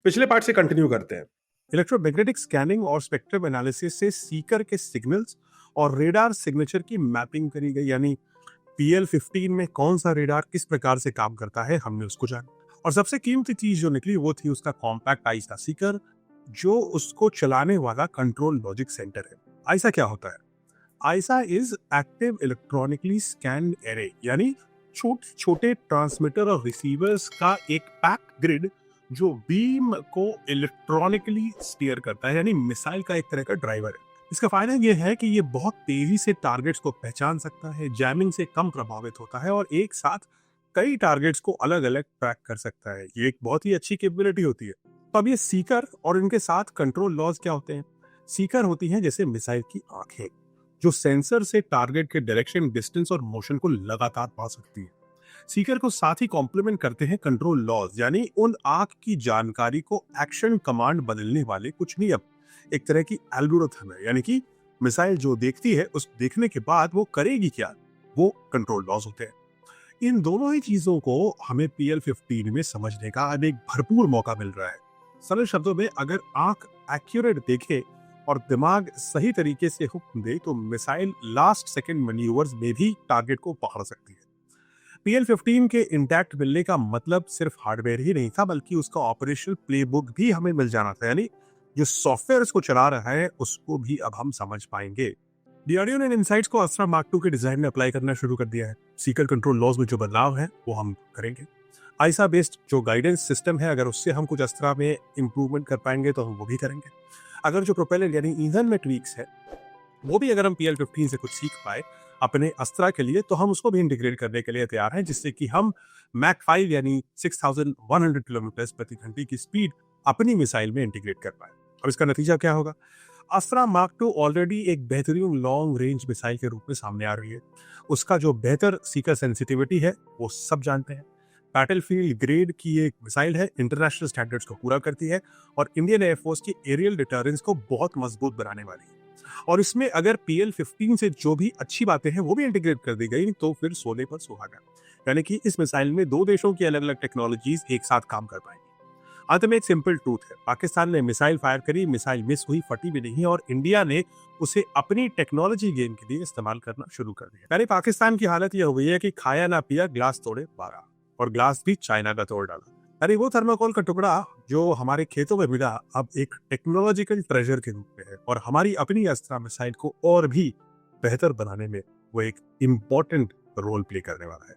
पिछले पार्ट से कंटिन्यू करते हैं। इलेक्ट्रोमैग्नेटिक स्कैनिंग और स्पेक्ट्रम एनालिसिस से सीकर के सिग्नल्स और रेडार सिग्नेचर की मैपिंग करी गई, यानी PL-15 में कौन सा रेडार किस प्रकार से काम करता है हमने उसको जाना। और सबसे कीमती चीज जो निकली वो थी उसका कॉम्पैक्ट आइसा सीकर, जो उसको चलाने वाला कंट्रोल लॉजिक सेंटर है। आइसा क्या होता है? AESA is active electronically scan array, यानी छोटे छोटे ट्रांसमीटर और रिसीवर्स का एक पैक ग्रिड जो बीम को इलेक्ट्रॉनिकली स्टीयर करता है, यानी मिसाइल का एक तरह का ड्राइवर है। इसका फायदा यह है कि ये बहुत तेजी से टारगेट्स को पहचान सकता है, जैमिंग से कम प्रभावित होता है और एक साथ कई टारगेट्स को अलग अलग ट्रैक कर सकता है। ये एक बहुत ही अच्छी कैपेबिलिटी होती है। तो अब ये सीकर और इनके साथ कंट्रोल लॉज क्या होते हैं? सीकर होती हैं जैसे मिसाइल की आंखें, जो सेंसर से टारगेट के डायरेक्शन, डिस्टेंस और मोशन को लगातार पा सकती है। सीकर को साथ ही कॉम्प्लीमेंट करते हैं कंट्रोल लॉज, यानी उन आंख की जानकारी को एक्शन कमांड बदलने वाले कुछ नियम। एक तरह की एल्गोरिथम है, यानी कि मिसाइल जो देखती है उस देखने के बाद वो करेगी क्या, वो कंट्रोल लॉज होते हैं। इन दोनों ही चीजों को हमें PL-15 में समझने का अब एक भरपूर मौका मिल रहा है। सरल शब्दों में, अगर आंख एक्यूरेट देखे और दिमाग सही तरीके से हुक्म दे तो मिसाइल लास्ट सेकंड मैन्यूवर्स में भी टारगेट को पकड़ सकती है। PL-15 के इंटैक्ट मिलने का मतलब सिर्फ हार्डवेयर ही नहीं था, बल्कि उसका ऑपरेशनल प्लेबुक भी हमें मिल जाना था, यानी जो सॉफ्टवेयर इसको चला रहा है उसको भी अब हम समझ पाएंगे। डीआरडीओ ने इन इनसाइट्स को अस्त्रा मार्क 2 के डिजाइन में अप्लाई करना शुरू कर दिया है। सीकर कंट्रोल लॉज में जो बदलाव है वो हम करेंगे। आइसा बेस्ड जो गाइडेंस सिस्टम है, अगर उससे हम कुछ अस्त्रा में इंप्रूवमेंट कर पाएंगे तो हम वो भी करेंगे। अगर जो प्रोपेलर यानी ईंधन में ट्वीक्स है वो भी अगर हम PL-15 से कुछ सीख पाए अपने अस्त्रा के लिए, तो हम उसको भी इंटीग्रेट करने के लिए तैयार हैं, जिससे कि हम मैक 5 यानी 6100 किलोमीटर प्रति घंटे की स्पीड अपनी मिसाइल में इंटीग्रेट कर पाए। अब इसका नतीजा क्या होगा? अस्त्रा मार्क 2 ऑलरेडी एक बेहतरीन लॉन्ग रेंज मिसाइल के रूप में सामने आ रही है। उसका जो बेहतर सीकर सेंसिटिविटी है वो सब जानते हैं। बैटलफील्ड ग्रेड की एक मिसाइल है, इंटरनेशनल स्टैंडर्ड्स को पूरा करती है और इंडियन एयरफोर्स की एरियल डिटरेंस को बहुत मजबूत बनाने वाली है। और इसमें अगर PL-15 से जो भी अच्छी बातें हैं वो भी इंटीग्रेट कर दी गई तो फिर सोने पर सुहागा, यानी कि इस मिसाइल में दो देशों की अलग अलग टेक्नोलॉजीज एक साथ काम कर पाएंगी। अंत में एक सिंपल ट्रूथ है, पाकिस्तान ने मिसाइल फायर करी, मिसाइल मिस हुई, फटी भी नहीं, और इंडिया ने उसे अपनी टेक्नोलॉजी गेम के लिए इस्तेमाल करना शुरू कर दिया। यानी पाकिस्तान की हालत यह हुई है कि खाया ना पिया, ग्लास तोड़े 12, और ग्लास भी चाइना का तोड़ डाला। अरे वो थर्माकोल का टुकड़ा जो हमारे खेतों में मिला अब एक टेक्नोलॉजिकल ट्रेजर के रूप में है, और हमारी अपनी अस्त्रा मिसाइल को और भी बेहतर बनाने में वो एक इम्पोर्टेंट रोल प्ले करने वाला है।